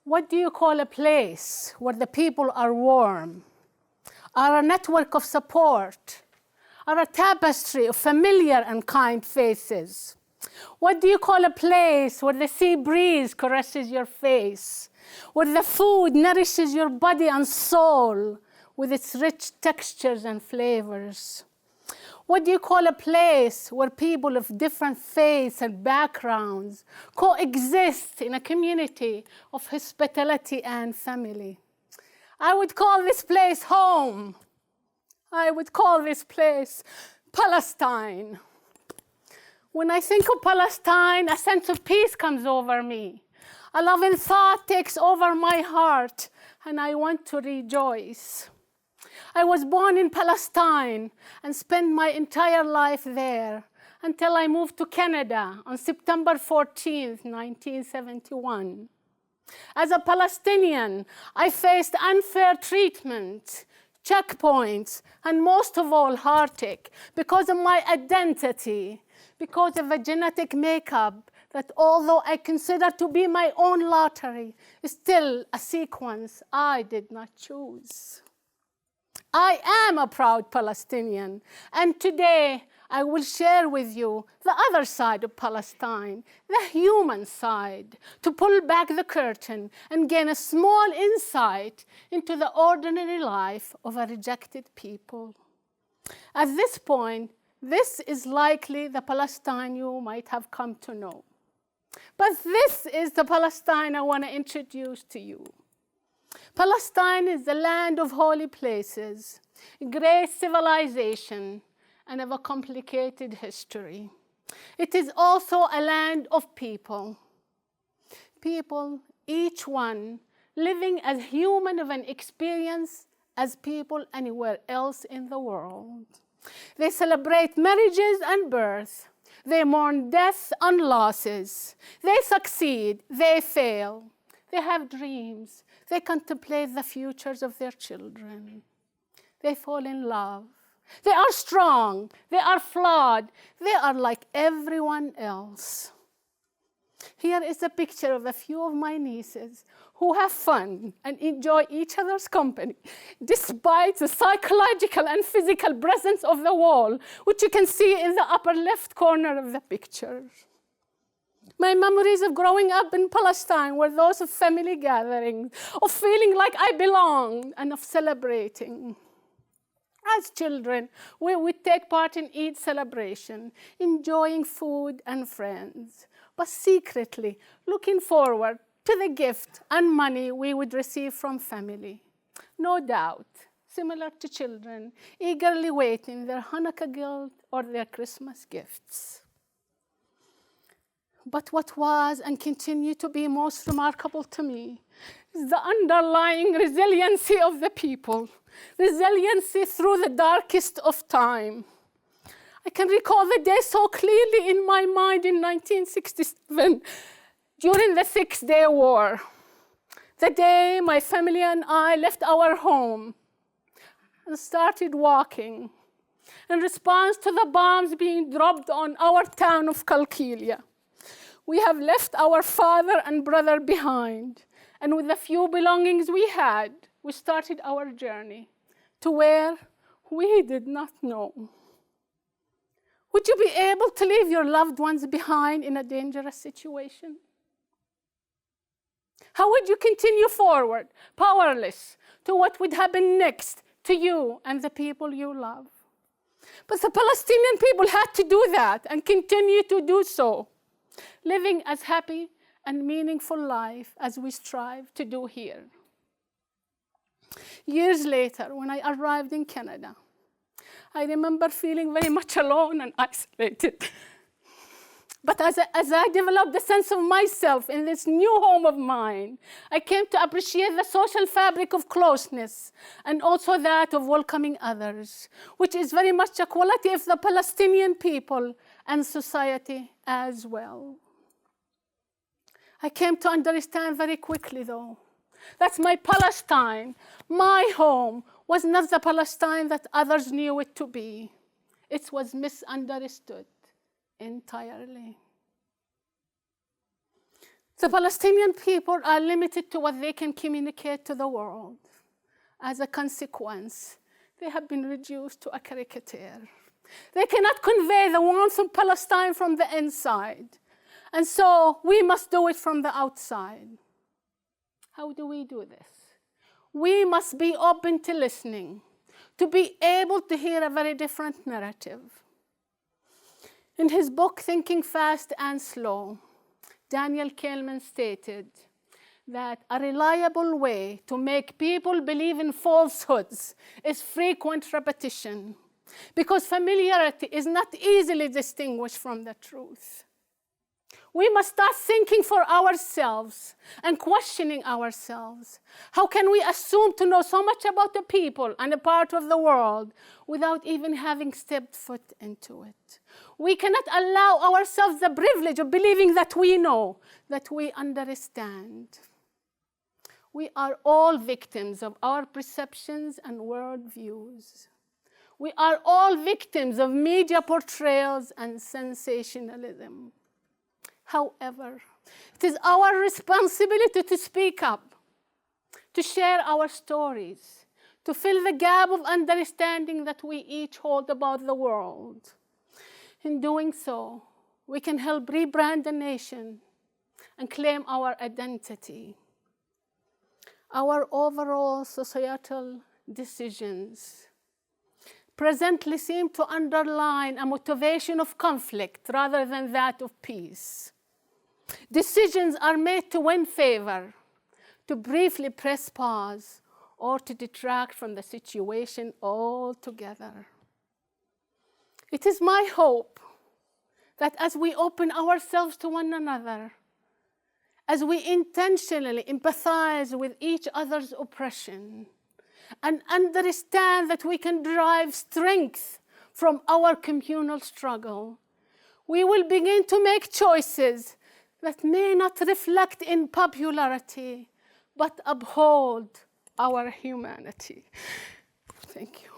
What do you call a place where the people are warm, are a network of support, are a tapestry of familiar and kind faces? What do you call a place where the sea breeze caresses your face, where the food nourishes your body and soul with its rich textures and flavors? What do you call a place where people of different faiths and backgrounds coexist in a community of hospitality and family? I would call this place home. I would call this place Palestine. When I think of Palestine, a sense of peace comes over me. A loving thought takes over my heart, and I want to rejoice. I was born in Palestine and spent my entire life there until I moved to Canada on September 14th, 1971. As a Palestinian, I faced unfair treatment, checkpoints, and most of all, heartache because of my identity, because of a genetic makeup that, although I consider to be my own lottery, is still a sequence I did not choose. I am a proud Palestinian, and today I will share with you the other side of Palestine, the human side, to pull back the curtain and gain a small insight into the ordinary life of a rejected people. At this point, this is likely the Palestine you might have come to know. But this is the Palestine I want to introduce to you. Palestine is the land of holy places, great civilization, and of a complicated history. It is also a land of people. People, each one, living as human of an experience as people anywhere else in the world. They celebrate marriages and birth. They mourn death and losses. They succeed, they fail. They have dreams. They contemplate the futures of their children. They fall in love. They are strong. They are flawed. They are like everyone else. Here is a picture of a few of my nieces who have fun and enjoy each other's company, despite the psychological and physical presence of the wall, which you can see in the upper left corner of the picture. My memories of growing up in Palestine were those of family gatherings, of feeling like I belonged, and of celebrating. As children, we would take part in Eid celebration, enjoying food and friends, but secretly looking forward to the gift and money we would receive from family. No doubt, similar to children, eagerly waiting their Hanukkah gift or their Christmas gifts. But what was and continued to be most remarkable to me is the underlying resiliency of the people, resiliency through the darkest of time. I can recall the day so clearly in my mind in 1967, during the Six-Day War. The day my family and I left our home and started walking in response to the bombs being dropped on our town of Qalqilia. We have left our father and brother behind, and with the few belongings we had, we started our journey to where we did not know. Would you be able to leave your loved ones behind in a dangerous situation? How would you continue forward, powerless, to what would happen next to you and the people you love? But the Palestinian people had to do that and continue to do so, living as happy and meaningful life as we strive to do here. Years later, when I arrived in Canada, I remember feeling very much alone and isolated. But as I developed the sense of myself in this new home of mine, I came to appreciate the social fabric of closeness and also that of welcoming others, which is very much a quality of the Palestinian people and society as well. I came to understand very quickly, though, that my Palestine, my home, was not the Palestine that others knew it to be. It was misunderstood entirely. The Palestinian people are limited to what they can communicate to the world. As a consequence, they have been reduced to a caricature. They cannot convey the warmth of Palestine from the inside. And so we must do it from the outside. How do we do this? We must be open to listening, to be able to hear a very different narrative. In his book, Thinking Fast and Slow, Daniel Kahneman stated that a reliable way to make people believe in falsehoods is frequent repetition, because familiarity is not easily distinguished from the truth. We must start thinking for ourselves and questioning ourselves. How can we assume to know so much about the people and a part of the world without even having stepped foot into it? We cannot allow ourselves the privilege of believing that we know, that we understand. We are all victims of our perceptions and worldviews. We are all victims of media portrayals and sensationalism. However, it is our responsibility to speak up, to share our stories, to fill the gap of understanding that we each hold about the world. In doing so, we can help rebrand the nation and claim our identity. Our overall societal decisions presently seem to underline a motivation of conflict rather than that of peace. Decisions are made to win favor, to briefly press pause, or to detract from the situation altogether. It is my hope that as we open ourselves to one another, as we intentionally empathize with each other's oppression, and understand that we can derive strength from our communal struggle, we will begin to make choices that may not reflect in popularity, but uphold our humanity. Thank you.